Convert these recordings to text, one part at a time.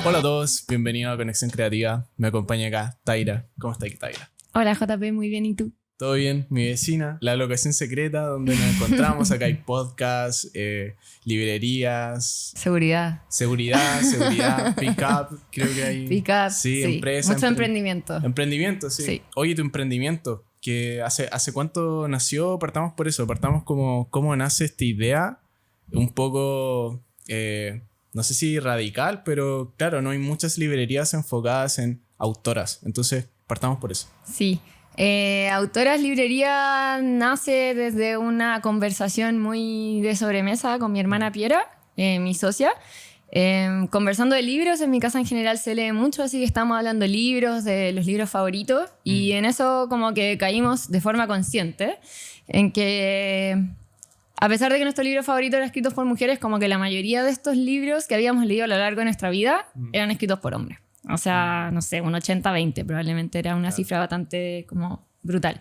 Hola a todos, bienvenidos a Conexión Creativa. Me acompaña acá Taira. ¿Cómo estáis, Taira? Hola JP, muy bien, ¿y tú? ¿Todo bien? Mi vecina, la locación secreta donde nos encontramos. Acá hay podcasts, librerías, Seguridad, pick up, creo que hay. pick up, Sí, empresa. mucho emprendimiento. Emprendimiento, sí. Sí. Oye, tu emprendimiento, que hace cuánto nació, partamos por eso, partamos como cómo nace esta idea, un poco, no sé si radical, pero claro, no hay muchas librerías enfocadas en autoras, entonces partamos por eso. Sí. Autoras Librería nace desde una conversación muy de sobremesa con mi hermana Piera, mi socia. Conversando de libros, en mi casa en general se lee mucho, así que estamos hablando de libros, de los libros favoritos, y en eso como que caímos de forma consciente, en que a pesar de que nuestro libro favorito era escrito por mujeres, como que la mayoría de estos libros que habíamos leído a lo largo de nuestra vida eran escritos por hombres. O sea, no sé, un 80-20 probablemente era una cifra bastante como brutal.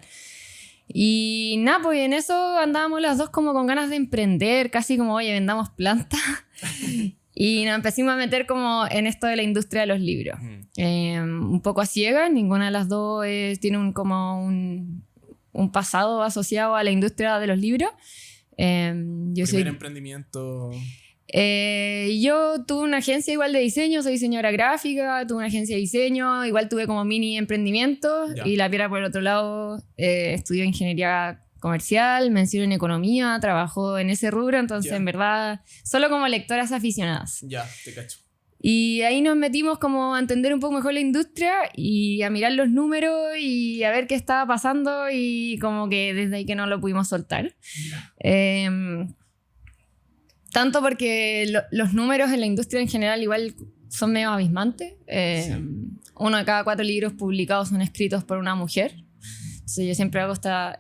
Y nada, pues en eso andábamos las dos como con ganas de emprender, casi como, oye, vendamos plantas. Y nos empezamos a meter como en esto de la industria de los libros. Un poco a ciegas, ninguna de las dos tiene un pasado asociado a la industria de los libros. Primer emprendimiento. Yo tuve una agencia igual de diseño, soy diseñadora gráfica, tuve una agencia de diseño, igual tuve como mini emprendimientos. Y la Piera por el otro lado estudió ingeniería comercial, mención en economía, trabajó en ese rubro, entonces en verdad solo como lectoras aficionadas. Ya, te cacho. Y ahí nos metimos como a entender un poco mejor la industria y a mirar los números y a ver qué estaba pasando, y como que desde ahí que no lo pudimos soltar. Tanto porque los números en la industria en general igual son medio abismantes. Uno de cada 4 libros publicados son escritos por una mujer. Entonces yo siempre hago esta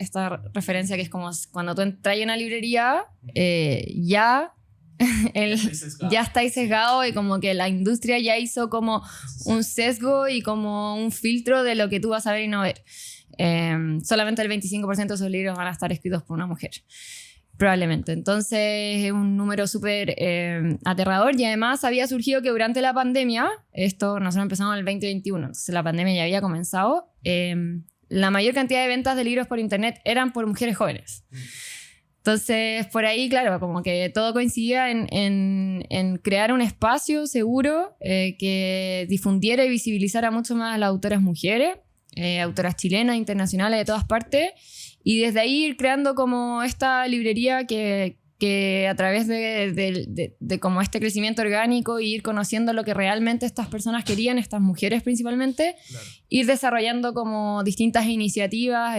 referencia, que es como cuando tú entras en una librería, ya estáis sesgado, y como que la industria ya hizo como un sesgo y como un filtro de lo que tú vas a ver y no ver. Solamente el 25% de esos libros van a estar escritos por una mujer. Probablemente. Entonces es un número súper aterrador, y además había surgido que durante la pandemia, nosotros empezamos en el 2021, entonces la pandemia ya había comenzado, la mayor cantidad de ventas de libros por internet eran por mujeres jóvenes. Entonces por ahí, claro, como que todo coincidía en crear un espacio seguro que difundiera y visibilizara mucho más a las autoras mujeres, autoras chilenas, internacionales, de todas partes. Y desde ahí ir creando como esta librería que a través de como este crecimiento orgánico, y ir conociendo lo que realmente estas personas querían, estas mujeres principalmente, claro, ir desarrollando como distintas iniciativas.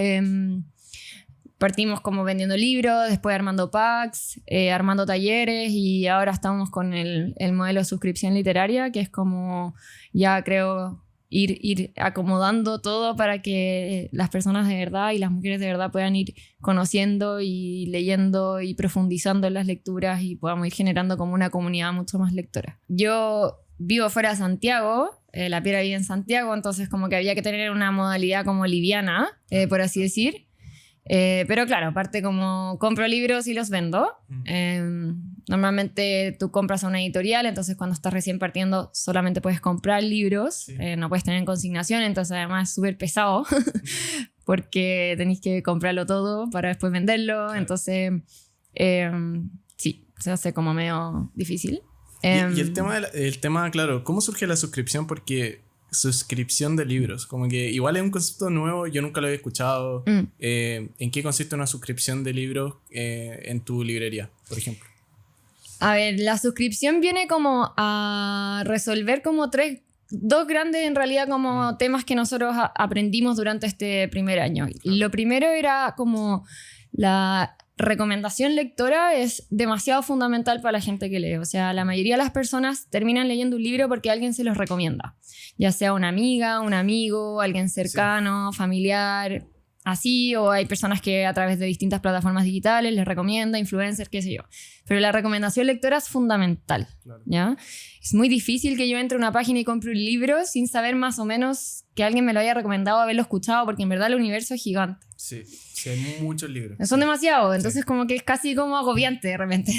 Partimos como vendiendo libros, después armando packs, armando talleres, y ahora estamos con el modelo de suscripción literaria, que es como ya creo ir acomodando todo para que las personas de verdad y las mujeres de verdad puedan ir conociendo y leyendo y profundizando en las lecturas, y podamos ir generando como una comunidad mucho más lectora. Yo vivo fuera de Santiago, la Piera vive en Santiago, entonces como que había que tener una modalidad como liviana, por así decir. Pero claro, aparte como compro libros y los vendo. Normalmente tú compras a una editorial, entonces cuando estás recién partiendo solamente puedes comprar libros, sí. No puedes tener en consignación, entonces además es súper pesado porque tenés que comprarlo todo para después venderlo, claro. Entonces sí, se hace como medio difícil. Y el tema, claro, ¿cómo surge la suscripción? Porque suscripción de libros, como que igual es un concepto nuevo, yo nunca lo había escuchado. ¿En qué consiste una suscripción de libros en tu librería, por ejemplo? A ver, la suscripción viene como a resolver como dos grandes en realidad como temas que nosotros aprendimos durante este primer año. Lo primero era como la recomendación lectora es demasiado fundamental para la gente que lee. O sea, la mayoría de las personas terminan leyendo un libro porque alguien se los recomienda. Ya sea una amiga, un amigo, alguien cercano, sí, familiar, así, o hay personas que a través de distintas plataformas digitales les recomienda, influencers, qué sé yo. Pero la recomendación lectora es fundamental, Claro. ¿ya? Es muy difícil que yo entre a una página y compre un libro sin saber más o menos que alguien me lo haya recomendado, haberlo escuchado, porque en verdad el universo es gigante. Sí, sí, hay muchos libros. Son Sí. demasiados, entonces como que es casi como agobiante de repente.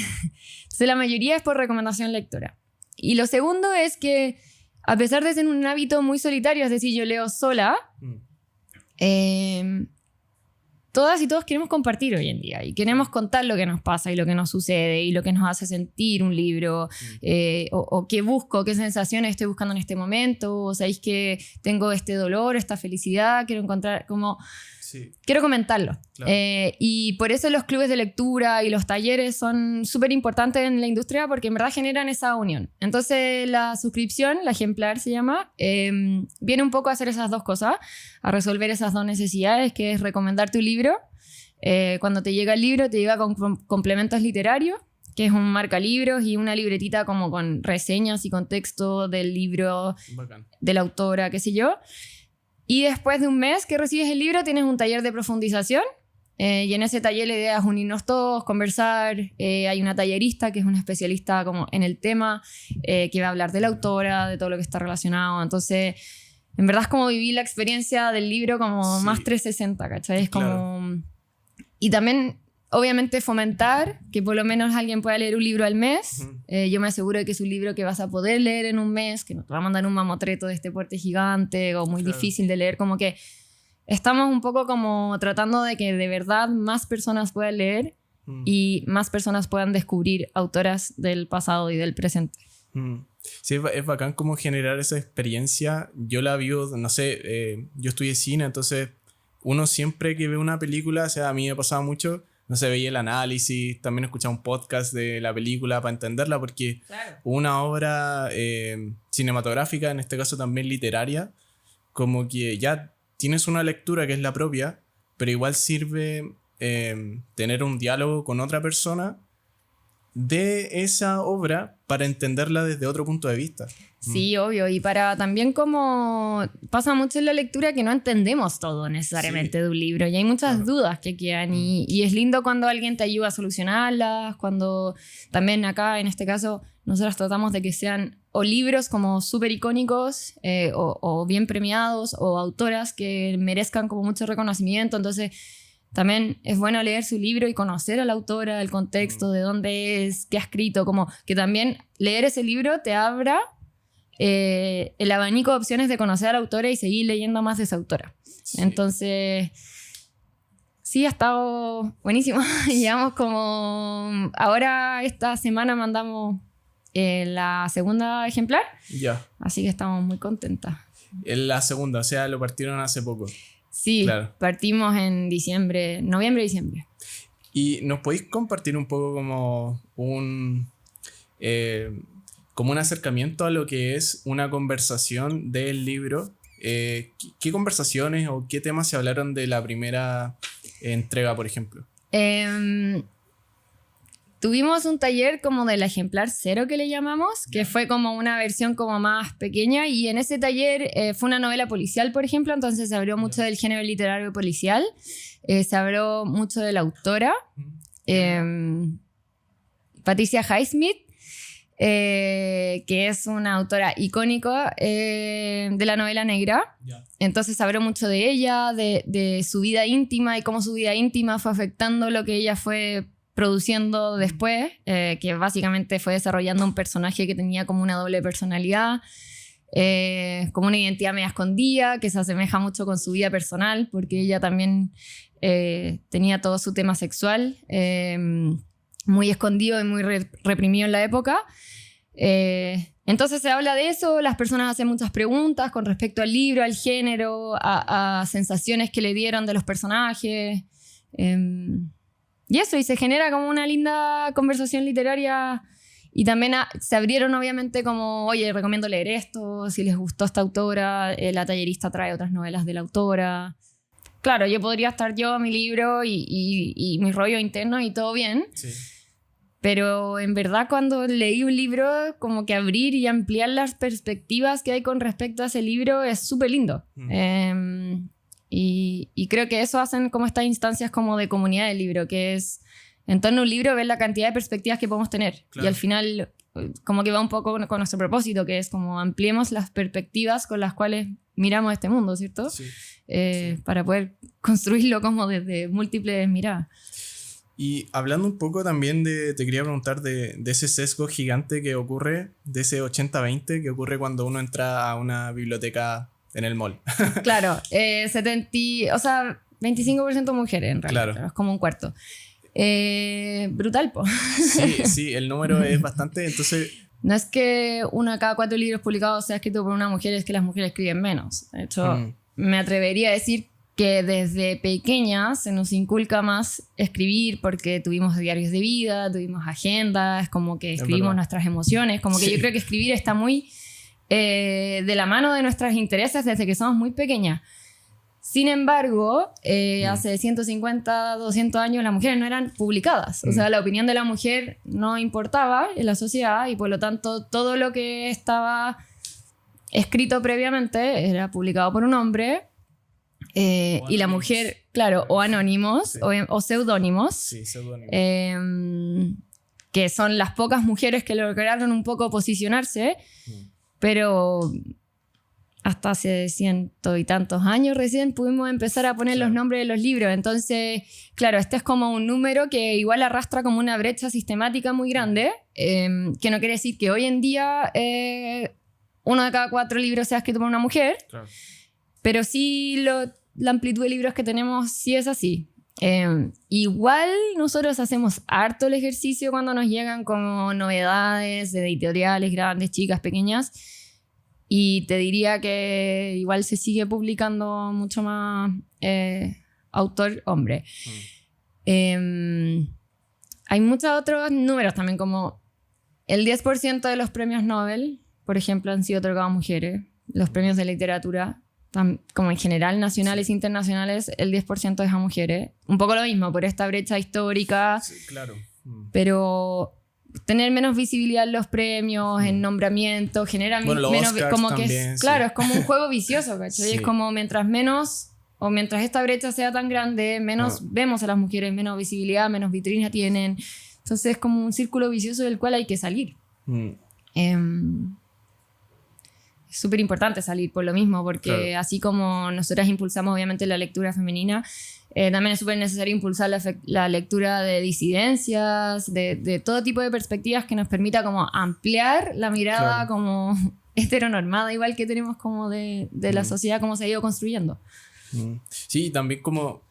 Entonces la mayoría es por recomendación lectora. Y lo segundo es que, a pesar de ser un hábito muy solitario, es decir, yo leo sola, todas y todos queremos compartir hoy en día y queremos contar lo que nos pasa y lo que nos sucede y lo que nos hace sentir un libro, o qué busco, qué sensaciones estoy buscando en este momento, o sabéis que tengo este dolor, esta felicidad, quiero encontrar como... Sí. Quiero comentarlo. Claro. Y por eso los clubes de lectura y los talleres son súper importantes en la industria porque en verdad generan esa unión. Entonces la suscripción, la ejemplar se llama, viene un poco a hacer esas dos cosas, a resolver esas dos necesidades, que es recomendar tu libro. Cuando te llega el libro, te llega con complementos literarios, que es un marcalibros y una libretita como con reseñas y contexto del libro, Bacán. de la autora, qué sé yo. Y después de un mes que recibes el libro, tienes un taller de profundización. Y en ese taller la idea es unirnos todos, conversar. Hay una tallerista que es una especialista como en el tema, que va a hablar de la autora, de todo lo que está relacionado. Entonces, en verdad es como vivir la experiencia del libro como Sí. más 360, ¿cachai? Es Claro. como... Y también, obviamente, fomentar que por lo menos alguien pueda leer un libro al mes. Ujú. Yo me aseguro de que es un libro que vas a poder leer en un mes, que no te va a mandar un mamotreto de este porte gigante o muy Claro. difícil de leer. Como que estamos un poco como tratando de que de verdad más personas puedan leer y más personas puedan descubrir autoras del pasado y del presente. Sí, es bacán como generar esa experiencia. Yo la vivo, no sé, yo estudié cine, entonces uno siempre que ve una película, o sea, a mí me pasaba mucho, no sé, veía el análisis, también escuchaba un podcast de la película para entenderla, porque una obra cinematográfica, en este caso también literaria, como que ya tienes una lectura que es la propia, pero igual sirve tener un diálogo con otra persona de esa obra para entenderla desde otro punto de vista. Sí, obvio. Y para también como pasa mucho en la lectura que no entendemos todo necesariamente de un libro y hay muchas dudas que quedan y es lindo cuando alguien te ayuda a solucionarlas, cuando también acá en este caso nosotros tratamos de que sean o libros como súper icónicos o bien premiados o autoras que merezcan como mucho reconocimiento. Entonces también es bueno leer su libro y conocer a la autora, el contexto, de dónde es, qué ha escrito, como que también leer ese libro te abra el abanico de opciones de conocer a la autora y seguir leyendo más de esa autora. Sí. Entonces, sí, ha estado buenísimo. Llevamos como... Ahora esta semana mandamos la segunda ejemplar, Ya. así que estamos muy contentas. En la segunda, o sea, lo partieron hace poco. Sí, Claro. partimos en diciembre, noviembre-diciembre. ¿Y nos podéis compartir un poco como como un acercamiento a lo que es una conversación del libro? ¿Qué conversaciones o qué temas se hablaron de la primera entrega, por ejemplo? Tuvimos un taller como del ejemplar 0 que le llamamos, que fue como una versión como más pequeña y en ese taller fue una novela policial, por ejemplo, entonces se habló mucho del género literario policial, se habló mucho de la autora, Patricia Highsmith, que es una autora icónica de la novela negra. Entonces habló mucho de ella, de su vida íntima y cómo su vida íntima fue afectando lo que ella fue produciendo después, que básicamente fue desarrollando un personaje que tenía como una doble personalidad, como una identidad media escondida, que se asemeja mucho con su vida personal, porque ella también tenía todo su tema sexual muy escondido y muy reprimido en la época. Entonces se habla de eso, las personas hacen muchas preguntas con respecto al libro, al género, a sensaciones que le dieron de los personajes. Y eso, y se genera como una linda conversación literaria y también se abrieron obviamente como, oye, recomiendo leer esto, si les gustó esta autora, la tallerista trae otras novelas de la autora. Claro, yo podría estar yo, mi libro y mi rollo interno y todo bien, Sí. pero en verdad cuando leí un libro, como que abrir y ampliar las perspectivas que hay con respecto a ese libro es súper lindo. Y creo que eso hacen como estas instancias como de comunidad del libro, que es en torno a un libro ver la cantidad de perspectivas que podemos tener. Claro. Y al final como que va un poco con nuestro propósito, que es como ampliemos las perspectivas con las cuales miramos este mundo, ¿cierto? Sí. Para poder construirlo como desde múltiples miradas. Y hablando un poco también te quería preguntar de ese sesgo gigante que ocurre, de ese 80-20 que ocurre cuando uno entra a una biblioteca en el mall. Claro, 25% mujeres en realidad, claro. Es como un cuarto. Brutal, po. Sí, el número es bastante, entonces... No es que 1 de cada 4 libros publicados sea escrito por una mujer, es que las mujeres escriben menos. De hecho, me atrevería a decir que desde pequeñas se nos inculca más escribir porque tuvimos diarios de vida, tuvimos agendas, como que escribimos nuestras emociones, como que yo creo que escribir está muy de la mano de nuestros intereses desde que somos muy pequeñas. Sin embargo, hace 150, 200 años las mujeres no eran publicadas. O sea, la opinión de la mujer no importaba en la sociedad y por lo tanto todo lo que estaba escrito previamente era publicado por un hombre y la mujer, claro, o anónimos sí. o seudónimos. Sí, seudónimos. Que son las pocas mujeres que lograron un poco posicionarse, pero... hasta hace 100 y tantos años recién pudimos empezar a poner los nombres de los libros. Entonces, claro, este es como un número que igual arrastra como una brecha sistemática muy grande, que no quiere decir que hoy en día 1 de cada 4 libros sea escrito por una mujer, claro. Pero sí la amplitud de libros que tenemos sí es así. Igual nosotros hacemos harto el ejercicio cuando nos llegan como novedades de editoriales grandes, chicas, pequeñas. Y te diría que igual se sigue publicando mucho más autor hombre. Hay muchos otros números también, como el 10% de los premios Nobel, por ejemplo, han sido otorgados a mujeres. Los premios de literatura, como en general, nacionales e internacionales, el 10% es a mujeres. Un poco lo mismo, por esta brecha histórica. Sí, claro. Pero... tener menos visibilidad en los premios, en nombramientos, genera menos... como también, que es, claro, es como un juego vicioso, ¿cachai? Sí. Es como mientras menos, o mientras esta brecha sea tan grande, menos vemos a las mujeres, menos visibilidad, menos vitrina tienen. Entonces es como un círculo vicioso del cual hay que salir. Es súper importante salir por lo mismo, porque claro. Así como nosotras impulsamos obviamente la lectura femenina, también es súper necesario impulsar la lectura de disidencias, de todo tipo de perspectivas que nos permita como ampliar la mirada claro. Como heteronormada, igual que tenemos como de la sociedad, cómo se ha ido construyendo. Sí, también como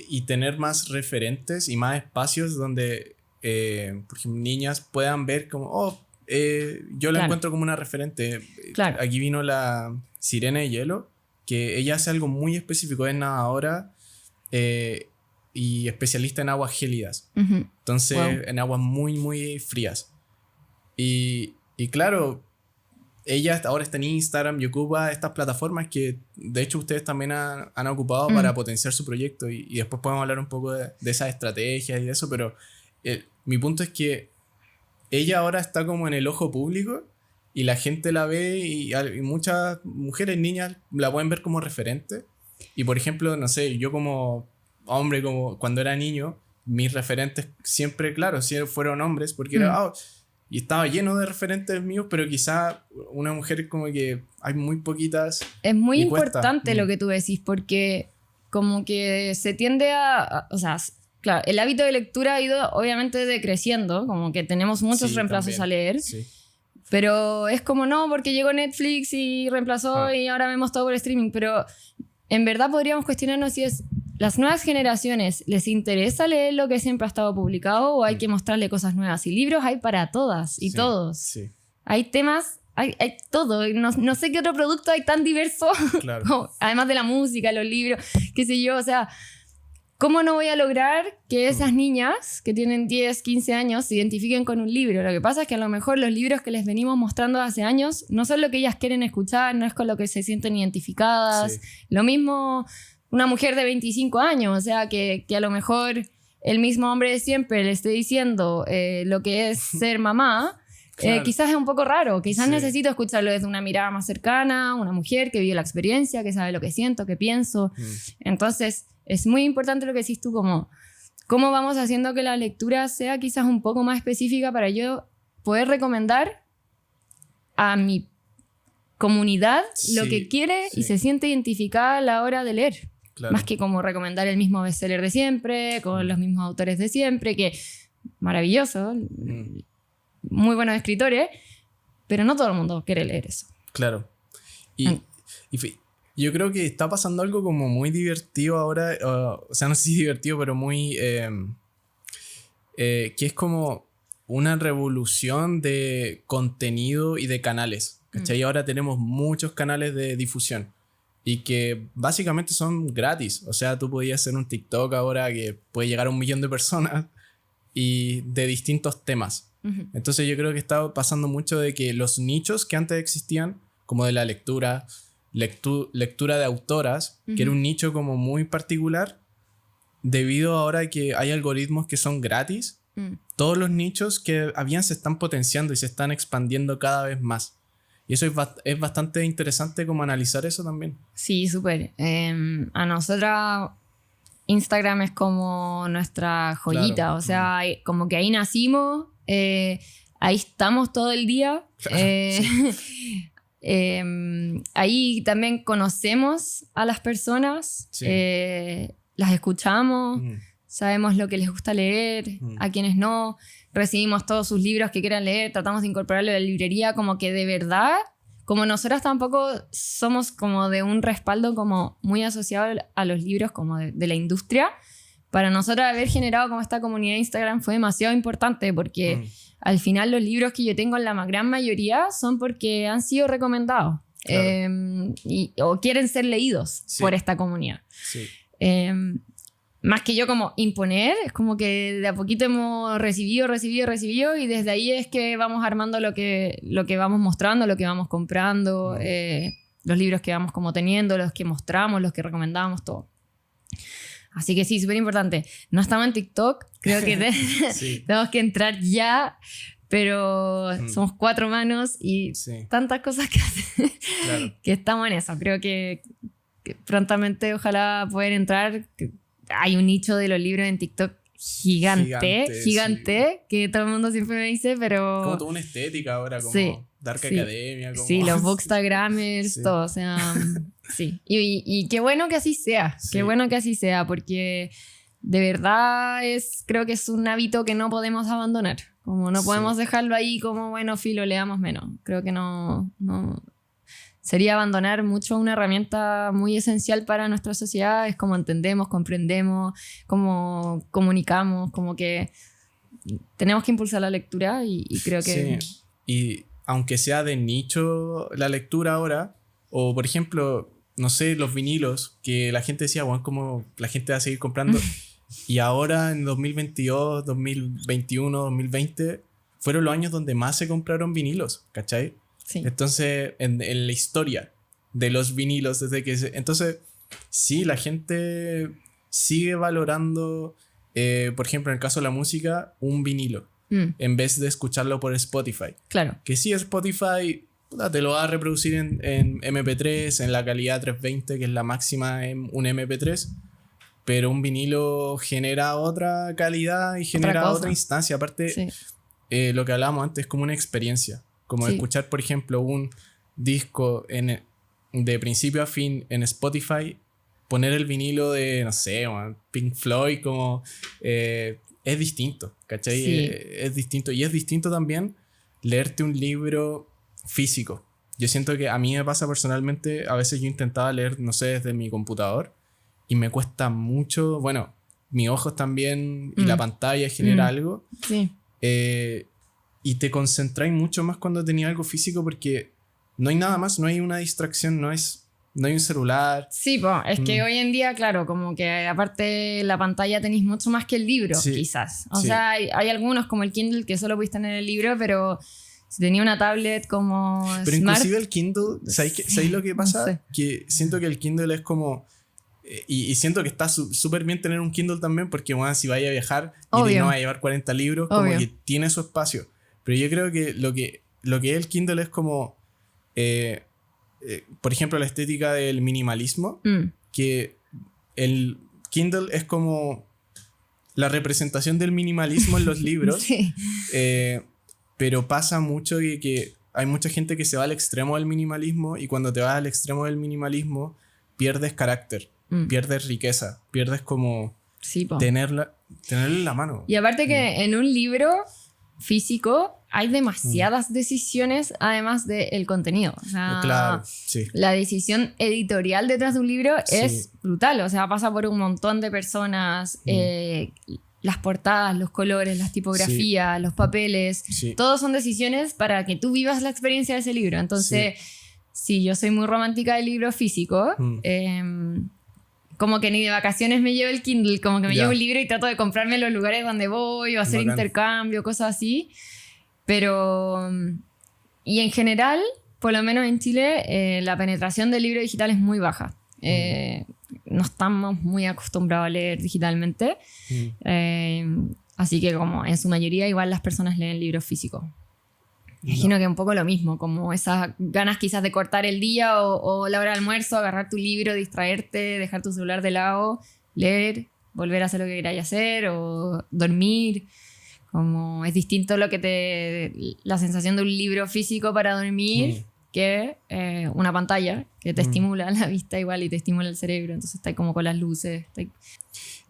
y tener más referentes y más espacios donde por ejemplo niñas puedan ver como yo la encuentro como una referente. Claro. Aquí vino la Sirena de Hielo, que ella hace algo muy específico, es nadadora y especialista en aguas gélidas. Entonces, en aguas muy, muy frías. Y claro, ella ahora está en Instagram y ocupa estas plataformas que de hecho ustedes también han ocupado para potenciar su proyecto y después podemos hablar un poco de esas estrategias y de eso, pero mi punto es que ella ahora está como en el ojo público y la gente la ve y muchas mujeres, niñas la pueden ver como referente. Y por ejemplo, no sé, yo como hombre, como cuando era niño, mis referentes siempre, claro, fueron hombres, porque era... y estaba lleno de referentes míos, pero quizá una mujer como que hay muy poquitas. Es muy importante lo que tú decís, porque como que se tiende o sea, claro, el hábito de lectura ha ido obviamente decreciendo, como que tenemos muchos reemplazos a leer. Sí. Pero es como no, porque llegó Netflix y reemplazó y ahora vemos todo por streaming. Pero en verdad podríamos cuestionarnos si es las nuevas generaciones, ¿les interesa leer lo que siempre ha estado publicado o hay que mostrarle cosas nuevas? Y libros hay para todas y todos. Sí. Hay temas, hay todo. No sé qué otro producto hay tan diverso, claro. Como, además de la música, los libros, qué sé yo. O sea, ¿cómo no voy a lograr que esas niñas que tienen 10, 15 años se identifiquen con un libro? Lo que pasa es que a lo mejor los libros que les venimos mostrando hace años no son lo que ellas quieren escuchar, no es con lo que se sienten identificadas. Sí. Lo mismo una mujer de 25 años, o sea, que a lo mejor el mismo hombre de siempre le esté diciendo lo que es ser mamá, Claro. quizás es un poco raro, quizás Sí. necesito escucharlo desde una mirada más cercana, una mujer que vive la experiencia, que sabe lo que siento, que pienso. Entonces, es muy importante lo que decís tú, como cómo vamos haciendo que la lectura sea quizás un poco más específica para yo poder recomendar a mi comunidad lo Sí, que quiere y sí. se siente identificada a la hora de leer. Claro. Más que como recomendar el mismo bestseller de siempre, con los mismos autores de siempre, que maravilloso, muy buenos escritores, pero no todo el mundo quiere leer eso. Claro. Y yo creo que está pasando algo como muy divertido ahora, o sea, no sé si divertido, pero muy... que es como una revolución de contenido y de canales, ¿cachai? Y ahora tenemos muchos canales de difusión y que básicamente son gratis. O sea, tú podías hacer un TikTok ahora que puede llegar a 1 millón de personas y de distintos temas. Entonces yo creo que está pasando mucho de que los nichos que antes existían, como de la lectura, lectura de autoras, que era un nicho como muy particular, debido ahora a que hay algoritmos que son gratis, todos los nichos que habían se están potenciando y se están expandiendo cada vez más. Y eso es bastante interesante como analizar eso también. Sí, súper. A nosotras Instagram es como nuestra joyita, Claro. o sea, como que ahí nacimos, ahí estamos todo el día. Claro, Ahí también conocemos a las personas, Sí. las escuchamos, sabemos lo que les gusta leer, a quienes no, recibimos todos sus libros que quieran leer, tratamos de incorporarlo a la librería, como que de verdad, como nosotras tampoco somos como de un respaldo como muy asociado a los libros como de la industria, para nosotros haber generado como esta comunidad de Instagram fue demasiado importante porque al final los libros que yo tengo en la gran mayoría son porque han sido recomendados. Claro. O quieren ser leídos por esta comunidad. Sí. Más que yo como imponer, es como que de a poquito hemos recibido y desde ahí es que vamos armando lo que vamos mostrando, lo que vamos comprando, los libros que vamos como teniendo, los que mostramos, los que recomendamos, todo. Así que sí, súper importante. No estamos en TikTok, creo que tenemos que entrar ya, pero somos 4 manos y tantas cosas que hacer que estamos en eso. Creo que prontamente ojalá poder entrar. Hay un nicho de los libros en TikTok gigante, que todo el mundo siempre me dice, pero... Como toda una estética ahora, como Dark Academia. Como... Sí, los bookstagramers, todo, o sea... Sí, y qué bueno que así sea, qué bueno que así sea, porque de verdad creo que es un hábito que no podemos abandonar, como no podemos dejarlo ahí como, bueno, filo, leamos menos, creo que no sería abandonar mucho una herramienta muy esencial para nuestra sociedad, es como entendemos, comprendemos, como comunicamos, como que tenemos que impulsar la lectura y creo que... Sí, y aunque sea de nicho la lectura ahora, o por ejemplo, no sé, los vinilos, que la gente decía, bueno, como la gente va a seguir comprando, y ahora en 2022, 2021, 2020, fueron los años donde más se compraron vinilos, ¿cachai? Sí. Entonces, en la historia de los vinilos, desde que entonces, sí, la gente sigue valorando, por ejemplo, en el caso de la música, un vinilo, en vez de escucharlo por Spotify. Claro. Que sí, Spotify te lo va a reproducir en MP3, en la calidad 320, que es la máxima en un MP3, pero un vinilo genera otra calidad y genera otra instancia. Aparte, lo que hablábamos antes es como una experiencia. Como escuchar, por ejemplo, un disco de principio a fin en Spotify, poner el vinilo de, no sé, Pink Floyd, como es distinto, ¿cachai? Sí. Es distinto. Y es distinto también leerte un libro físico. Yo siento que a mí me pasa personalmente, a veces yo intentaba leer, no sé, desde mi computador y me cuesta mucho, bueno, mis ojos también y la pantalla genera algo. Sí. Y te concentráis mucho más cuando tenías algo físico porque no hay nada más, no hay una distracción, no hay un celular. Sí, pues es que hoy en día, claro, como que aparte la pantalla tenéis mucho más que el libro, quizás. O sea, hay algunos como el Kindle que solo podéis tener el libro, pero si tenía una tablet como pero Smart, inclusive el Kindle, ¿sabéis lo que pasa? No sé. Que siento que el Kindle es como... Y siento que está súper bien tener un Kindle también porque, bueno, si vaya a viajar y no va a llevar 40 libros, como que tiene su espacio. Pero yo creo que lo que es el Kindle es como, por ejemplo, la estética del minimalismo, que el Kindle es como la representación del minimalismo en los libros, Sí. Pero pasa mucho que hay mucha gente que se va al extremo del minimalismo y cuando te vas al extremo del minimalismo pierdes carácter, pierdes riqueza, pierdes como Sí, po. tenerla en la mano. Y aparte que en un libro físico hay demasiadas decisiones además del contenido. O sea, Claro, sí. la decisión editorial detrás de un libro es brutal. O sea, pasa por un montón de personas. Las portadas, los colores, las tipografías, los papeles. Sí. Todos son decisiones para que tú vivas la experiencia de ese libro. Entonces, sí, yo soy muy romántica del libro físico. Como que ni de vacaciones me llevo el Kindle, como que me llevo un libro y trato de comprarme en los lugares donde voy o hacer intercambio, cosas así. Pero, y en general, por lo menos en Chile, la penetración del libro digital es muy baja. No estamos muy acostumbrados a leer digitalmente. Así que como en su mayoría igual las personas leen libros físicos. Imagino que un poco lo mismo, como esas ganas quizás de cortar el día o la hora de almuerzo, agarrar tu libro, distraerte, dejar tu celular de lado, leer, volver a hacer lo que queráis hacer o dormir. Como es distinto la sensación de un libro físico para dormir que una pantalla que te estimula la vista igual y te estimula el cerebro. Entonces está ahí como con las luces.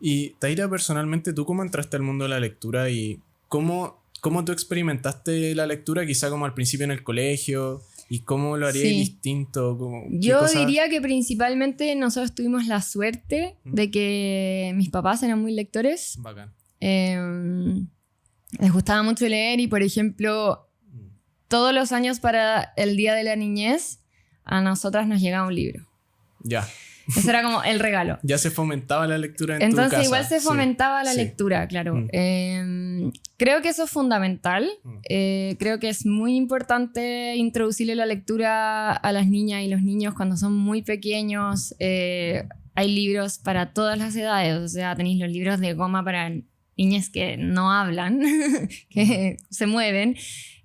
Y Taira, personalmente, ¿tú cómo entraste al mundo de la lectura y cómo tú experimentaste la lectura, quizá como al principio en el colegio, y cómo lo harías distinto? Yo diría que principalmente nosotros tuvimos la suerte de que mis papás eran muy lectores. Bacán. Les gustaba mucho leer y, por ejemplo, todos los años para el Día de la Niñez, a nosotras nos llegaba un libro. Ya. Ese era como el regalo. Ya se fomentaba la lectura en tu casa. Entonces igual se fomentaba la lectura, claro. Creo que eso es fundamental. Creo que es muy importante introducirle la lectura a las niñas y los niños cuando son muy pequeños. Hay libros para todas las edades. O sea, tenéis los libros de goma para niñas que no hablan, que se mueven.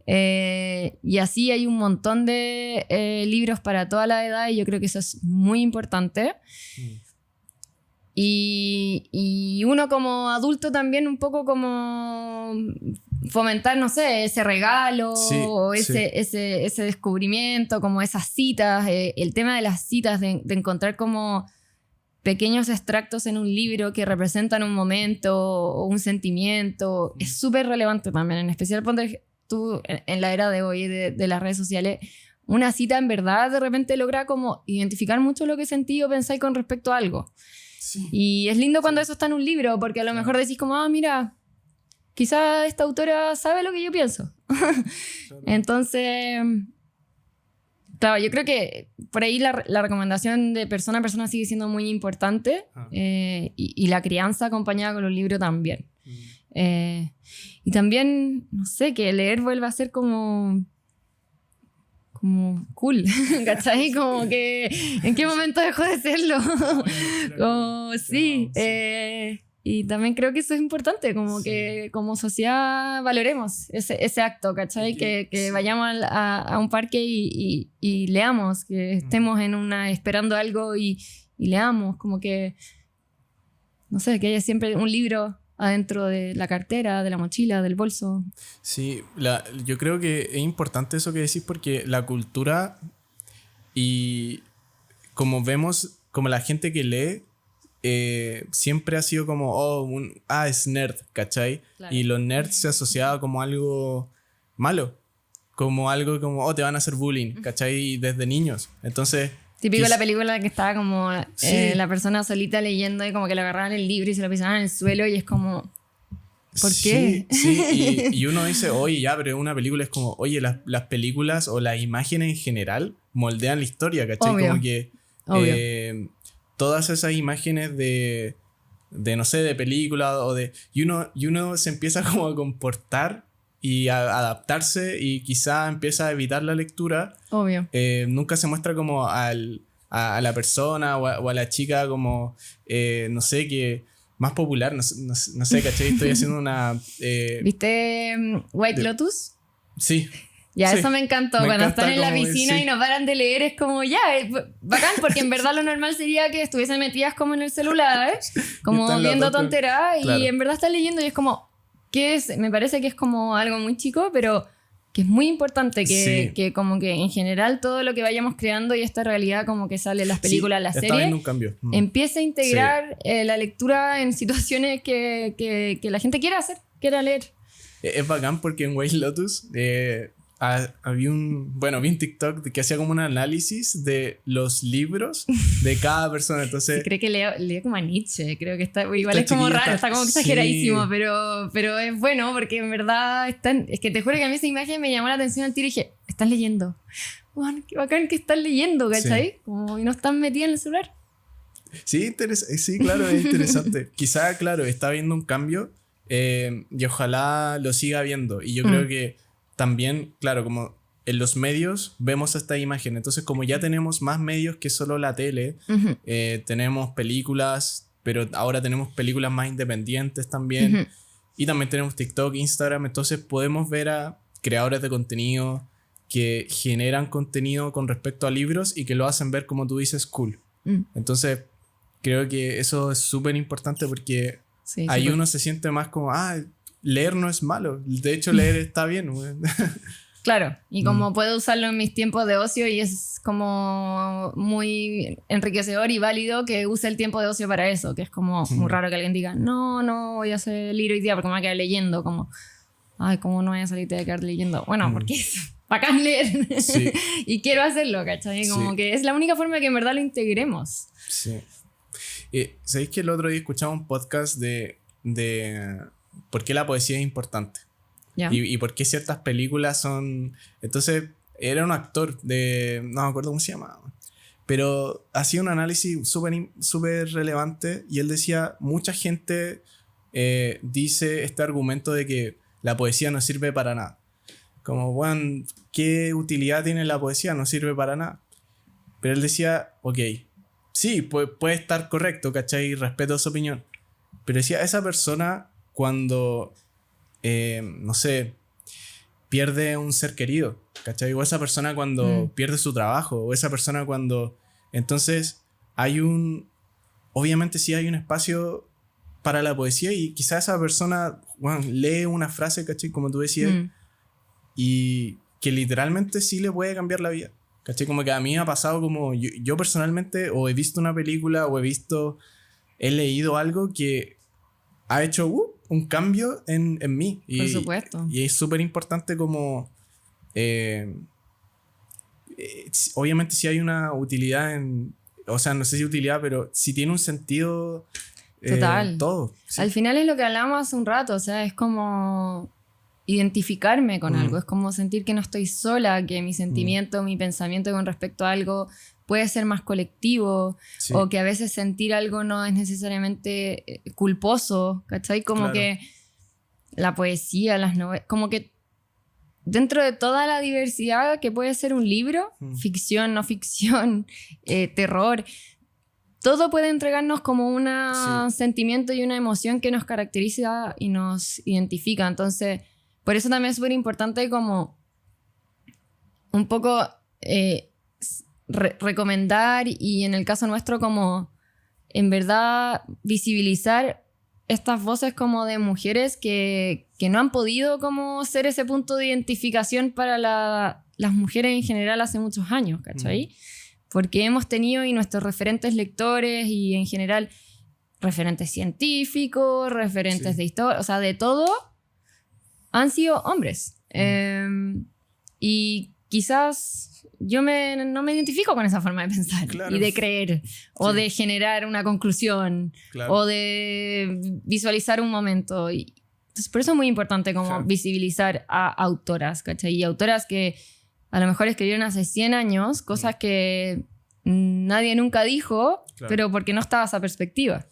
Y así hay un montón de libros para toda la edad y yo creo que eso es muy importante. Y uno como adulto también un poco como fomentar, no sé, ese regalo o ese descubrimiento, como esas citas, el tema de las citas, de encontrar como pequeños extractos en un libro que representan un momento o un sentimiento, es súper relevante también, en especial ponte tú en la era de hoy de las redes sociales, una cita en verdad de repente logra como identificar mucho lo que sentí o pensáis con respecto a algo. Y es lindo cuando eso está en un libro, porque a lo mejor decís como, mira, quizá esta autora sabe lo que yo pienso. Entonces, claro, yo creo que por ahí la recomendación de persona a persona sigue siendo muy importante y la crianza acompañada con los libros también. Y también, no sé, que leer vuelva a ser como cool, ¿cachai? Como que ¿en qué momento dejó de serlo? Como, sí, y también creo que eso es importante, como que como sociedad valoremos ese acto, ¿cachai? Que vayamos a un parque y leamos, que estemos esperando algo y leamos, como que, no sé, que haya siempre un libro adentro de la cartera, de la mochila, del bolso. Sí, yo creo que es importante eso que decís porque la cultura y como vemos, como la gente que lee siempre ha sido como, es nerd, ¿cachai? Claro. Y los nerds se asociaba como algo malo, como algo como, te van a hacer bullying, ¿cachai? Desde niños. Entonces... Típico la película que estaba como la persona solita leyendo y como que le agarraban el libro y se lo pisaban en el suelo y es como, ¿por qué? Sí, y uno dice, oye, ya, pero una película es como, oye, las películas o las imágenes en general moldean la historia, ¿cachai? Obvio. Como que todas esas imágenes de no sé, de películas y uno se empieza como a comportar y a adaptarse y quizá empieza a evitar la lectura. Obvio. Nunca se muestra como a la persona o a la chica como, no sé, que más popular, no sé, ¿cachai? Estoy haciendo una... ¿Viste White Lotus? Sí. Ya, sí. eso me encantó. Me Cuando encanta están en la como- piscina sí. y no paran de leer, es como ya, bacán, porque en verdad lo normal sería que estuviesen metidas como en el celular, Y como están las viendo dos con- tonteras, y Claro. en verdad están leyendo y es como, ¿qué es? Me parece que es como algo muy chico, pero que es muy importante Sí. que como que en general todo lo que vayamos creando y esta realidad como que sale en las películas, Sí, las está viendo series, un cambio. empiece a integrar la lectura en situaciones que la gente quiera leer. Es bacán porque en White Lotus había vi un TikTok que hacía como un análisis de los libros de cada persona. Entonces, Sí, creo que leo como a Nietzsche, creo que está igual Esta es como chiquilla raro, está como sí. exageradísimo, pero es bueno porque en verdad es que te juro que a mí esa imagen me llamó la atención al tiro y dije, estás leyendo. Juan, qué bacán que estás leyendo, ¿cachai? Sí. Como y no están metidas en el celular. sí, sí, claro, es interesante. Quizá, claro, está viendo un cambio y ojalá lo siga viendo. Y yo creo que también, claro, como en los medios vemos esta imagen. Entonces, como ya tenemos más medios que solo la tele, Ujú, tenemos películas, pero ahora tenemos películas más independientes también. ujú. Y también tenemos TikTok, Instagram. Entonces, podemos ver a creadores de contenido que generan contenido con respecto a libros y que lo hacen ver, como tú dices, cool. Mm, Entonces, creo que eso es súper importante porque sí, ahí súper. uno se siente más como, leer no es malo. De hecho, leer está bien. weón. Claro, y como puedo usarlo en mis tiempos de ocio y es como muy enriquecedor y válido que use el tiempo de ocio para eso, que es como muy raro que alguien diga, no voy a hacer libro hoy día porque me voy a quedar leyendo, como, ay, ¿cómo no voy a salir de quedar leyendo? Bueno, porque es bacán leer Sí. y quiero hacerlo, ¿cachai? Como Sí. que es la única forma que en verdad lo integremos. Sí. ¿Sabéis que el otro día escuchaba un podcast de por qué la poesía es importante? ¿Ya? Y por qué ciertas películas son... Entonces, era un actor de... No me acuerdo cómo se llamaba. Pero hacía un análisis súper relevante y él decía, mucha gente dice este argumento de que la poesía no sirve para nada. Como, bueno, ¿qué utilidad tiene la poesía? No sirve para nada. Pero él decía, ok, sí, puede estar correcto, ¿cachai? Respeto su opinión. Pero decía, esa persona cuando, no sé, pierde un ser querido, ¿cachai? O esa persona cuando pierde su trabajo, o esa persona cuando... Entonces, obviamente sí hay un espacio para la poesía y quizás esa persona, bueno, lee una frase, ¿cachai? Como tú decías, y que literalmente sí le puede cambiar la vida. ¿Cachai? Como que a mí me ha pasado como yo personalmente o he visto una película o he leído algo que ha hecho un cambio en mí. Por supuesto. Y es súper importante como... obviamente si hay una utilidad o sea, no sé si utilidad, pero si tiene un sentido... Total. Todo. Sí. Al final es lo que hablamos hace un rato, o sea, es como identificarme con algo, es como sentir que no estoy sola, que mi sentimiento, mi pensamiento con respecto a algo puede ser más colectivo, Sí. o que a veces sentir algo no es necesariamente culposo, ¿cachai? Como Claro. que la poesía, las novelas, como que dentro de toda la diversidad que puede ser un libro, ficción, no ficción, terror, todo puede entregarnos como un sentimiento y una emoción que nos caracteriza y nos identifica. Entonces, por eso también es súper importante como un poco recomendar y en el caso nuestro como en verdad visibilizar estas voces como de mujeres que no han podido como ser ese punto de identificación para las mujeres en general hace muchos años, ¿cachai? Porque hemos tenido y nuestros referentes lectores y en general referentes científicos, referentes de historia, o sea, de todo, han sido hombres. Y quizás yo no me identifico con esa forma de pensar Claro. y de creer o de generar una conclusión Claro. o de visualizar un momento. Entonces, por eso es muy importante como Claro. visibilizar a autoras, ¿cachai? Y autoras que a lo mejor escribieron hace 100 años cosas que nadie nunca dijo, Claro. pero porque no estaba esa perspectiva.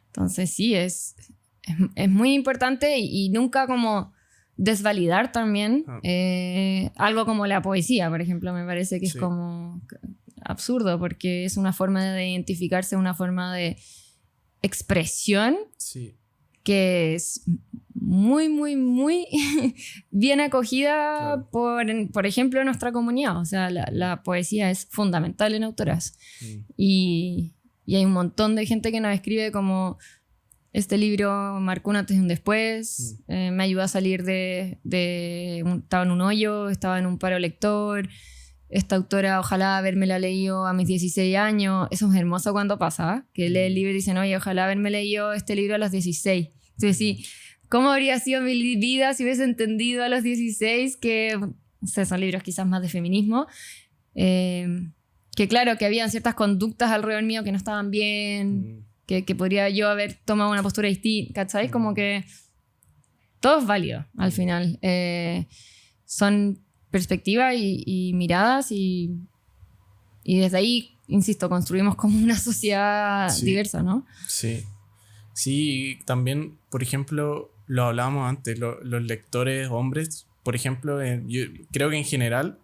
Entonces sí, es muy importante y nunca como desvalidar también algo como la poesía, por ejemplo, me parece que es como absurdo porque es una forma de identificarse, una forma de expresión Sí. que es muy, muy, muy bien acogida por ejemplo, en nuestra comunidad. O sea, la poesía es fundamental en autoras. Y hay un montón de gente que nos escribe como: este libro marcó un antes y un después, me ayudó a salir estaba en un hoyo, estaba en un paro lector. Esta autora, ojalá habérmela leído a mis 16 años. Eso es hermoso cuando pasa, que lee el libro y dicen: oye, ojalá haberme leído este libro a los 16. Entonces, sí, ¿cómo habría sido mi vida si hubiese entendido a los 16 que, no sé, son libros quizás más de feminismo, que claro, que habían ciertas conductas alrededor mío que no estaban bien, que podría yo haber tomado una postura distinta, ¿cachai? Como que todo es válido al final. Son perspectivas y miradas y desde ahí, insisto, construimos como una sociedad diversa, ¿no? Sí. Sí, también, por ejemplo, lo hablábamos antes, los lectores hombres, por ejemplo, yo creo que en general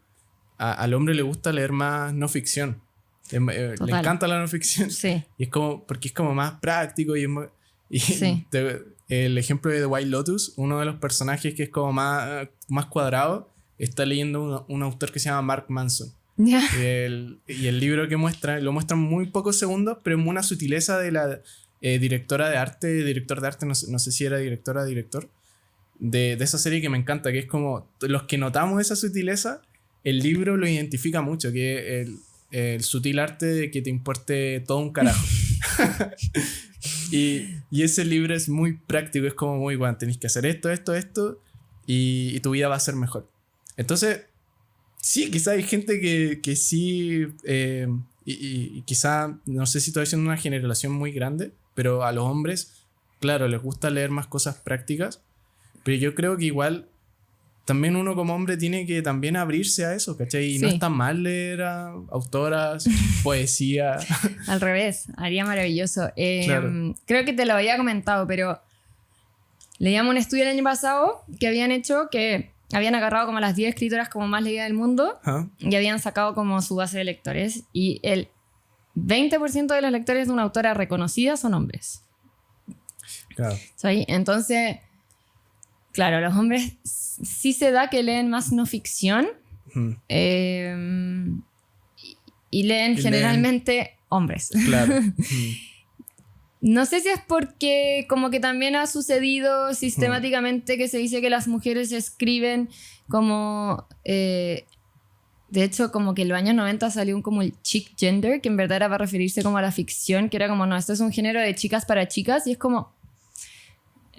al hombre le gusta leer más no ficción. Le encanta la no ficción. Sí. Y es como, porque es como más práctico sí. El ejemplo de The White Lotus, uno de los personajes que es como más cuadrado, está leyendo un autor que se llama Mark Manson. Yeah. Y el libro que lo muestran muy pocos segundos, pero es una sutileza de la director de arte, no sé si era directora o director, de esa serie que me encanta, que es como los que notamos esa sutileza, el libro lo identifica mucho, que es el sutil arte de que te importe todo un carajo. y ese libro es muy práctico, es como muy bueno, tenés que hacer esto y tu vida va a ser mejor. Entonces, sí, quizá hay gente que sí, y quizá, no sé si estoy haciendo una generación muy grande, pero a los hombres, claro, les gusta leer más cosas prácticas, pero yo creo que igual también uno como hombre tiene que también abrirse a eso, ¿cachai? Y no está mal leer a autoras, poesía. Al revés, haría maravilloso. Claro. Creo que te lo había comentado, pero leíamos un estudio el año pasado que habían hecho que habían agarrado como a las 10 escritoras como más leídas del mundo y habían sacado como su base de lectores, y el 20% de los lectores de una autora reconocida son hombres. Claro. ¿Sí? Entonces, claro, los hombres sí se da que leen más no ficción, y leen generalmente hombres. Claro. No sé si es porque como que también ha sucedido sistemáticamente que se dice que las mujeres escriben como... de hecho, como que en los años 90 salió como el chick gender, que en verdad era para referirse como a la ficción, que era como, no, esto es un género de chicas para chicas, y es como...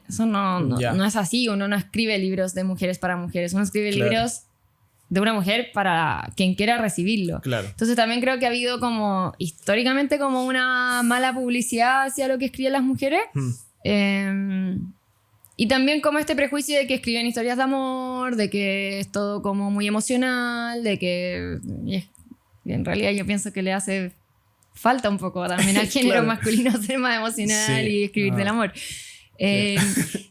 Eso no es así. Uno no escribe libros de mujeres para mujeres, uno escribe libros de una mujer para quien quiera recibirlo. Claro. Entonces también creo que ha habido como históricamente como una mala publicidad hacia lo que escriben las mujeres. Y también como este prejuicio de que escriben historias de amor, de que es todo como muy emocional, de que y en realidad yo pienso que le hace falta un poco también al género masculino ser más emocional y escribir del amor.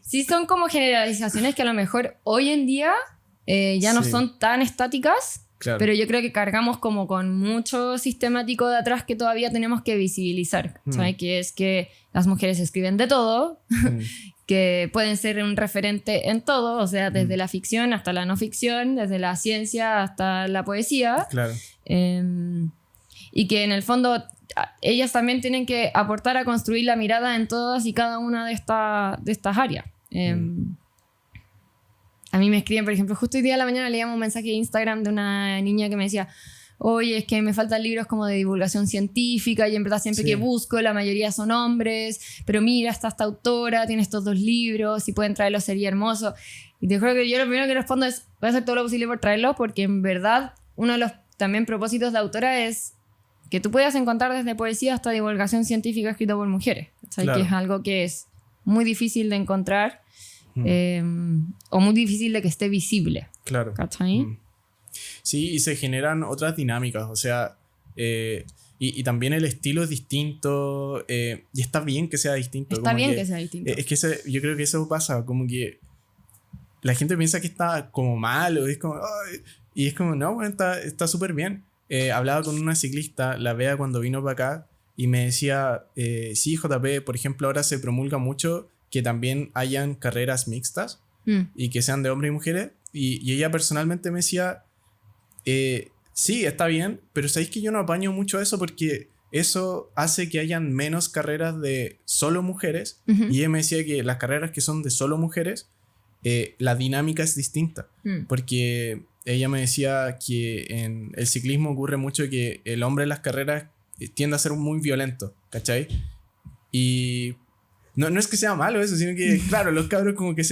Sí, son como generalizaciones que a lo mejor hoy en día ya no son tan estáticas, pero yo creo que cargamos como con mucho sistemático de atrás que todavía tenemos que visibilizar, ¿sabes? Que es que las mujeres escriben de todo, que pueden ser un referente en todo, o sea, desde la ficción hasta la no ficción, desde la ciencia hasta la poesía. Claro. Y que en el fondo ellas también tienen que aportar a construir la mirada en todas y cada una de estas áreas. A mí me escriben, por ejemplo, justo hoy día a la mañana leíamos un mensaje de Instagram de una niña que me decía: oye, es que me faltan libros como de divulgación científica y en verdad siempre que busco la mayoría son hombres, pero mira, está esta autora, tiene estos 2 libros, si pueden traerlos sería hermoso. Y te juro que yo lo primero que respondo es: voy a hacer todo lo posible por traerlos, porque en verdad uno de los también propósitos de autora es que tú puedas encontrar desde poesía hasta divulgación científica escrita por mujeres, ¿sabes? Que es algo que es muy difícil de encontrar. O muy difícil de que esté visible. Claro. ¿Cachai? Sí, y se generan otras dinámicas, o sea, y también el estilo es distinto, y está bien que sea distinto. Está bien que sea distinto. Es que yo creo que eso pasa, como que la gente piensa que está como mal, o es como, ay, y es como, no, bueno, está súper bien. Hablaba con una ciclista, la Bea, cuando vino para acá, y me decía, sí, JP, por ejemplo, ahora se promulga mucho que también hayan carreras mixtas y que sean de hombres y mujeres. Y ella personalmente me decía, sí, está bien, pero sabéis que yo no apaño mucho eso porque eso hace que hayan menos carreras de solo mujeres. Y ella me decía que las carreras que son de solo mujeres, la dinámica es distinta. Porque ella me decía que en el ciclismo ocurre mucho que el hombre en las carreras tiende a ser muy violento, ¿cachai? Y no es que sea malo eso, sino que, claro, los cabros como que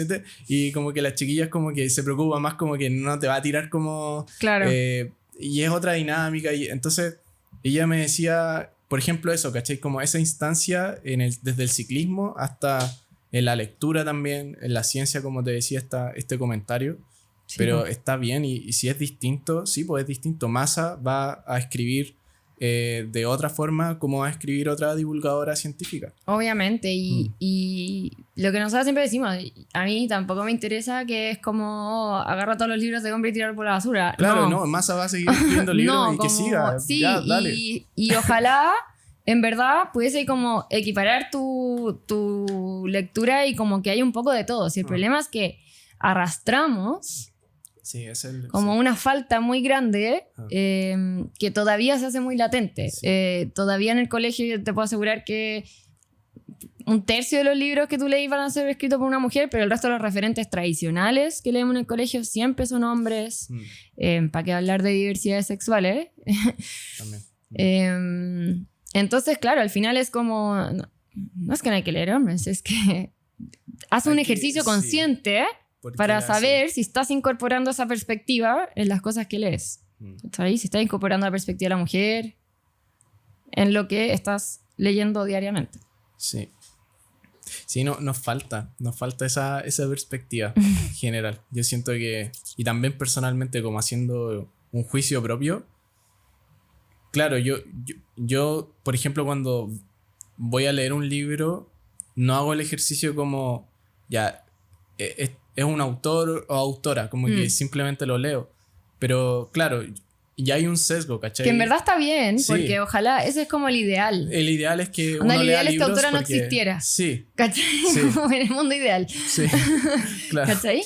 y como que las chiquillas como que se preocupan más, como que no te va a tirar como... Claro. Y es otra dinámica. Y entonces ella me decía, por ejemplo, eso, ¿cachai? Como esa instancia desde el ciclismo hasta en la lectura también, en la ciencia, como te decía este comentario. Sí, pero está bien, y si es distinto, sí, pues es distinto. Massa va a escribir de otra forma como va a escribir otra divulgadora científica. Obviamente, y lo que nosotros siempre decimos, a mí tampoco me interesa que es como agarra todos los libros de hombre y tirar por la basura. Claro, no, Massa va a seguir escribiendo libros no, y que siga. Sí, ya, dale. Y ojalá en verdad pudiese como equiparar tu lectura y como que hay un poco de todo. Si el problema es que arrastramos... Sí, como una falta muy grande que todavía se hace muy latente. Sí. Todavía en el colegio te puedo asegurar que 1/3 de los libros que tú leís van a ser escritos por una mujer, pero el resto de los referentes tradicionales que leemos en el colegio siempre son hombres. ¿Para qué hablar de diversidades sexuales? También. Entonces, claro, al final es como... No es que no hay que leer hombres, es que haz un ejercicio consciente... para saber si estás incorporando esa perspectiva en las cosas que lees. ¿Sabes? Si estás incorporando la perspectiva de la mujer en lo que estás leyendo diariamente. Sí. Sí, nos falta esa perspectiva general. Yo siento que, y también personalmente como haciendo un juicio propio, claro, yo por ejemplo, cuando voy a leer un libro, no hago el ejercicio como, ya, es un autor o autora, como que simplemente lo leo. Pero claro, ya hay un sesgo, ¿cachai? Que en verdad está bien, porque ojalá, ese es como el ideal. El ideal es que uno lea libros. El ideal es que autora no existiera. Sí. ¿Cachai? Sí. Como en el mundo ideal. Sí, claro. ¿Cachai?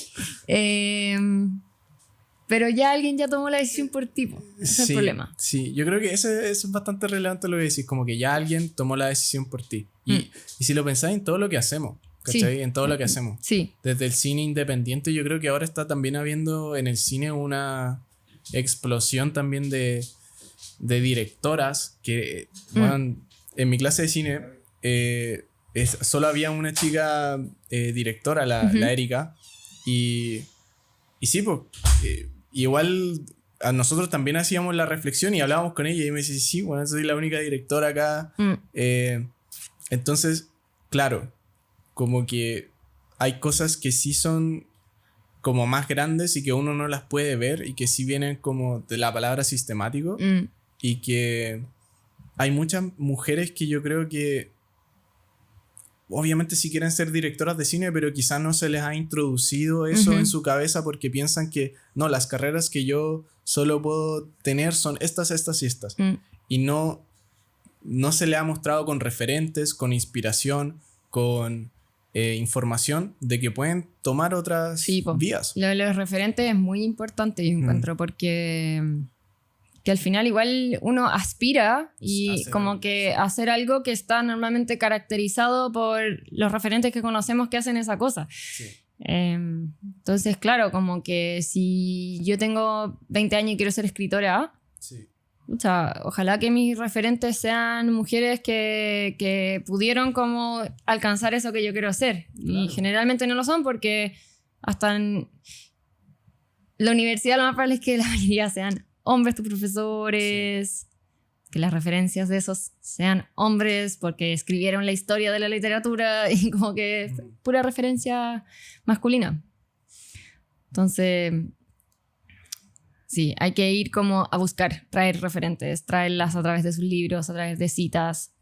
Pero ya alguien ya tomó la decisión por ti. Ese es el problema. Sí, yo creo que eso es bastante relevante lo que decís, como que ya alguien tomó la decisión por ti. Y si lo pensáis en todo lo que hacemos, ¿cachai? Sí. En todo lo que hacemos. Sí. Desde el cine independiente, yo creo que ahora está también habiendo en el cine una explosión también de directoras que, bueno, en mi clase de cine solo había una chica directora, la Erika, y sí, pues, igual a nosotros también hacíamos la reflexión y hablábamos con ella y me decía, sí, bueno, soy la única directora acá. Entonces, claro, como que hay cosas que sí son como más grandes y que uno no las puede ver y que sí vienen como de la palabra sistemático y que hay muchas mujeres que yo creo que obviamente sí quieren ser directoras de cine, pero quizás no se les ha introducido eso en su cabeza porque piensan que no, las carreras que yo solo puedo tener son estas y estas. Y no se le ha mostrado con referentes, con inspiración, con información de que pueden tomar otras vías. Lo de los referentes es muy importante, yo encuentro, porque que al final igual uno aspira y como que hacer algo que está normalmente caracterizado por los referentes que conocemos que hacen esa cosa. Sí. Entonces, claro, como que si yo tengo 20 años y quiero ser escritora, o sea, ojalá que mis referentes sean mujeres que pudieron como alcanzar eso que yo quiero hacer. Claro. Y generalmente no lo son porque hasta en la universidad lo más probable es que la mayoría sean hombres tus profesores, que las referencias de esos sean hombres porque escribieron la historia de la literatura y como que pura referencia masculina. Entonces... sí, hay que ir como a buscar, traer referentes, traerlas a través de sus libros, a través de citas,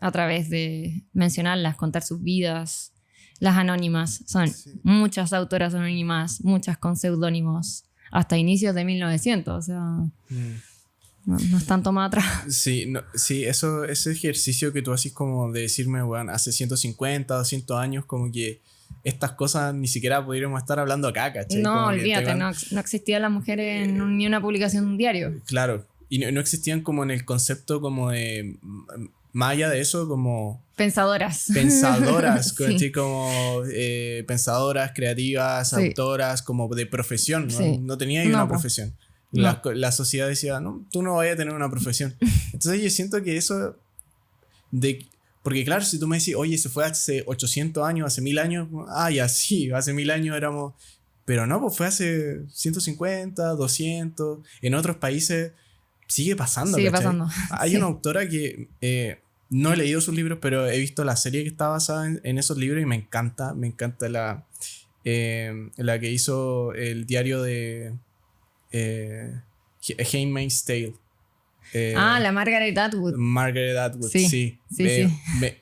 a través de mencionarlas, contar sus vidas. Las anónimas son muchas autoras anónimas, muchas con seudónimos, hasta inicios de 1900, o sea... no están tomadas atrás. Sí, no, sí, ese ejercicio que tú haces como de decirme, bueno, hace 150, 200 años, como que estas cosas ni siquiera pudiéramos estar hablando acá, ¿cachai? No, Como que olvídate, no existían las mujeres en ni una publicación de un diario. Claro, y no existían como en el concepto como de, más allá de eso, como... Pensadoras. ¿cachai? Como pensadoras, creativas, Sí. autoras, como de profesión, ¿no? Sí. No tenía una profesión. La sociedad decía, no, tú no vayas a tener una profesión. Entonces yo siento que eso porque claro, si tú me decís, oye, se fue hace 800 años, hace 1000 años, ya sí, hace 1000 años éramos... Pero no, pues fue hace 150, 200, en otros países sigue pasando. Sigue ¿cachai? pasando. Hay Sí. una autora que no he leído sus libros, pero he visto la serie que está basada en esos libros y me encanta la que hizo el diario de Handmaid's Tale. La Margaret Atwood. Margaret Atwood, Sí, sí. sí.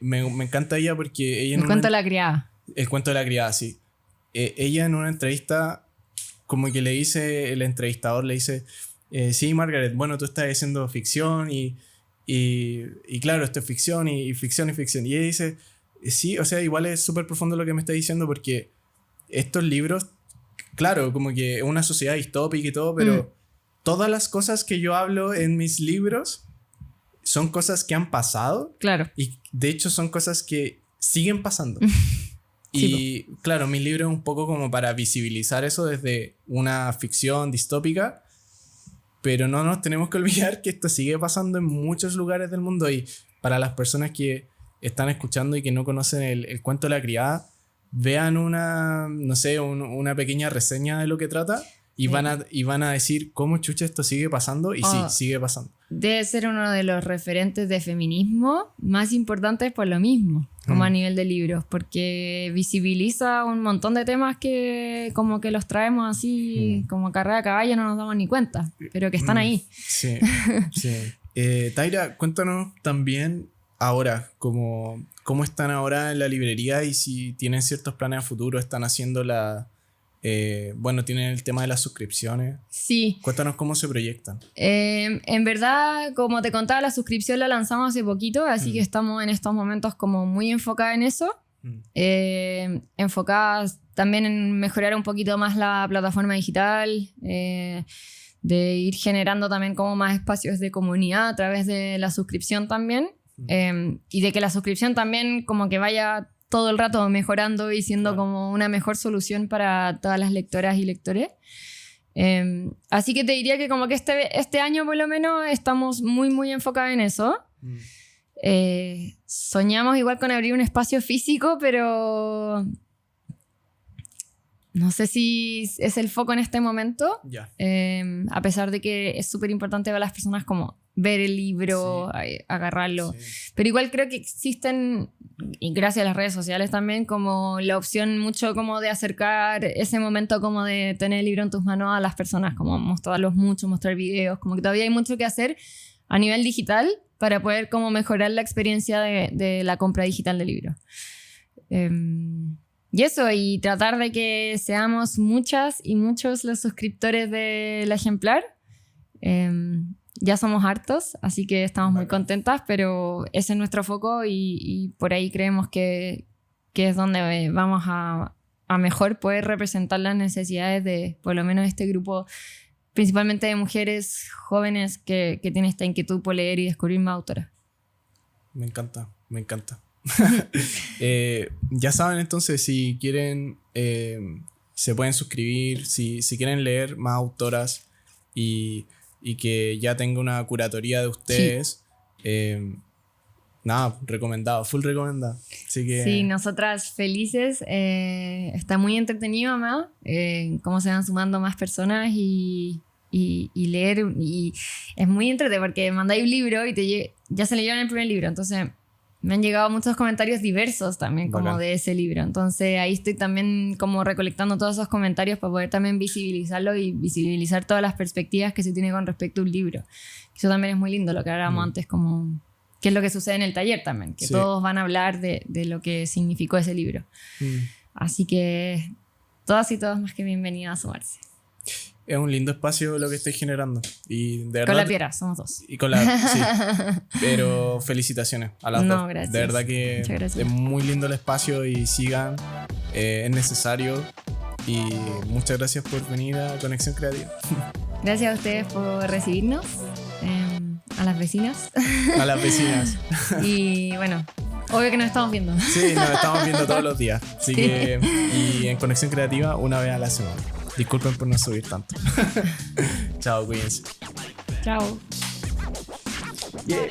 Me encanta ella porque ella El cuento de la criada. el cuento de la criada, sí. Ella en una entrevista, como que le dice, el entrevistador le dice, sí, Margaret, bueno, tú estás haciendo ficción y claro, esto es ficción y ficción y ficción. Y ella dice, sí, o sea, igual es súper profundo lo que me está diciendo porque estos libros, claro, como que es una sociedad distópica y todo, pero todas las cosas que yo hablo en mis libros son cosas que han pasado. Claro. Y de hecho son cosas que siguen pasando. Sí, Y claro, mi libro es un poco como para visibilizar eso desde una ficción distópica, pero no nos tenemos que olvidar que esto sigue pasando en muchos lugares del mundo. Y para las personas que están escuchando y que no conocen el cuento de la criada, vean no sé, una pequeña reseña de lo que trata y van a decir cómo chucha esto sigue pasando. Y sí, sigue pasando. Debe ser uno de los referentes de feminismo más importantes por lo mismo, como a nivel de libros, porque visibiliza un montón de temas que como que los traemos así como carrera de caballo, no nos damos ni cuenta, pero que están ahí. Sí, sí. Taira, cuéntanos también ahora, cómo están ahora en la librería y si tienen ciertos planes a futuro, están haciendo bueno, tienen el tema de las suscripciones. Sí. Cuéntanos cómo se proyectan. En verdad, como te contaba, la suscripción la lanzamos hace poquito, así que estamos en estos momentos como muy enfocadas en eso. Enfocadas también en mejorar un poquito más la plataforma digital, de ir generando también como más espacios de comunidad a través de la suscripción también. Y de que la suscripción también como que vaya todo el rato mejorando y siendo como una mejor solución para todas las lectoras y lectores. Así que te diría que como que este año por lo menos estamos muy muy enfocados en eso. Soñamos igual con abrir un espacio físico, pero no sé si es el foco en este momento. A pesar de que es súper importante para las personas como ver el libro, agarrarlo. Sí. Pero igual creo que existen, y gracias a las redes sociales también, como la opción mucho como de acercar ese momento como de tener el libro en tus manos a las personas, como mostrarlos mucho, mostrar videos, como que todavía hay mucho que hacer a nivel digital para poder como mejorar la experiencia de la compra digital de libros. Y eso, y tratar de que seamos muchas y muchos los suscriptores del ejemplar. Ya somos hartos, así que estamos muy contentas, pero ese es nuestro foco y por ahí creemos que es donde vamos a mejor poder representar las necesidades de por lo menos este grupo, principalmente de mujeres jóvenes que tienen esta inquietud por leer y descubrir más autoras. Me encanta, me encanta. Ya saben entonces, si quieren se pueden suscribir, si quieren leer más autoras y que ya tenga una curatoría de ustedes. Nada, recomendado, full recomendado. Así que... Sí, nosotras felices. Está muy entretenido, ¿no? Cómo se van sumando más personas y leer. Y es muy entretenido porque mandáis un libro y ya se leyeron el primer libro. Entonces me han llegado muchos comentarios diversos también como de ese libro. Entonces ahí estoy también como recolectando todos esos comentarios para poder también visibilizarlo y visibilizar todas las perspectivas que se tiene con respecto a un libro. Eso también es muy lindo, lo que hablábamos antes, como qué es lo que sucede en el taller también, que todos van a hablar de lo que significó ese libro. Así que todas y todos más que bienvenidas a sumarse. es un lindo espacio lo que estáis generando. Y de verdad, Con la Piera, somos dos. y con la... Sí. Pero felicitaciones a las dos. Gracias. De verdad que es muy lindo el espacio y sigan. Es necesario. Y muchas gracias por venir a Conexión Creativa. Gracias a ustedes por recibirnos. A las vecinas. A las vecinas. Y bueno, obvio que nos estamos viendo. Sí, nos estamos viendo todos los días. Así que, y en Conexión Creativa una vez a la semana. Disculpen por no subir tanto. Chao, cuídense. Chao. Yeah.